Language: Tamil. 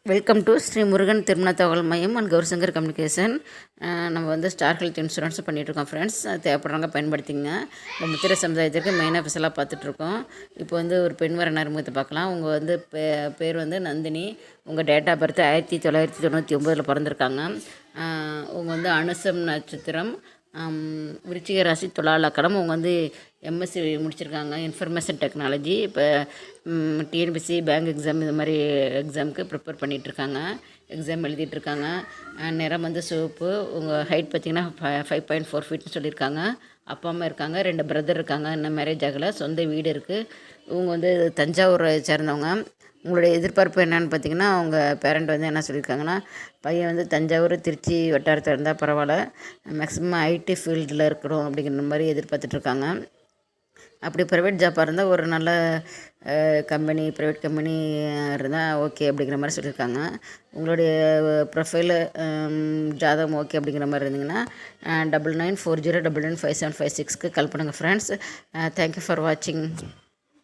வெல்கம் டு ஸ்ரீ முருகன் திருமண தகவல் மையம் அண்ட் கௌரிசங்கர் கம்யூனிகேஷன். நம்ம வந்து ஸ்டார் ஹெல்த் இன்சூரன்ஸ் பண்ணிகிட்ருக்கோம் ஃப்ரெண்ட்ஸ். தேவைப்படுறவங்க பயன்படுத்திங்க. இந்த முத்திரை சமுதாயத்திற்கு மெயினாக ஸ்பெஷலாக பார்த்துட்ருக்கோம். இப்போ வந்து ஒரு பெண் வர அறிமுகத்தை பார்க்கலாம். உங்கள் வந்து பேர் வந்து நந்தினி. உங்கள் டேட் ஆஃப் பர்த் 1999 பிறந்திருக்காங்க. உங்கள் வந்து அனுசம் நட்சத்திரம், விருச்சிக ராசி, துலா லக்கணம். அவங்க வந்து எம்எஸ்சி முடிச்சிருக்காங்க, இன்ஃபர்மேஷன் டெக்னாலஜி. இப்போ டிஎன்பிசி பேங்க் எக்ஸாம் இது மாதிரி எக்ஸாமுக்கு ப்ரிப்பேர் பண்ணிகிட்ருக்காங்க, எக்ஸாம் எழுதிட்டுருக்காங்க. நிறம் வந்து சிவப்பு. உங்கள் ஹைட் பார்த்திங்கன்னா 5.4 ஃபீட்னு சொல்லியிருக்காங்க. அப்பா அம்மா இருக்காங்க, 2 பிரதர் இருக்காங்க, இன்னும் மேரேஜ் ஆகலை. சொந்த வீடு இருக்குது. இவங்க வந்து தஞ்சாவூரை சேர்ந்தவங்க. உங்களுடைய எதிர்பார்ப்பு என்னென்னு பார்த்தீங்கன்னா, அவங்க பேரண்ட் வந்து என்ன சொல்லியிருக்காங்கன்னா, பையன் வந்து தஞ்சாவூர் திருச்சி வட்டாரத்தில் இருந்தால் பரவாயில்ல, மேக்ஸிமம் ஐடி ஃபீல்டில் இருக்கணும் அப்படிங்கிற மாதிரி எதிர்பார்த்துட்ருக்காங்க. அப்படி ப்ரைவேட் ஜாப்பாக இருந்தால் ஒரு நல்ல கம்பெனி, ப்ரைவேட் கம்பெனி இருந்தால் ஓகே அப்படிங்கிற மாதிரி சொல்லியிருக்காங்க. உங்களுடைய ப்ரொஃபைலு ஜாதகம் ஓகே அப்படிங்கிற மாதிரி இருந்தீங்கன்னா 9940995756க்கு கால் பண்ணுங்கள் ஃப்ரெண்ட்ஸ். தேங்க்யூ ஃபார் வாட்சிங்.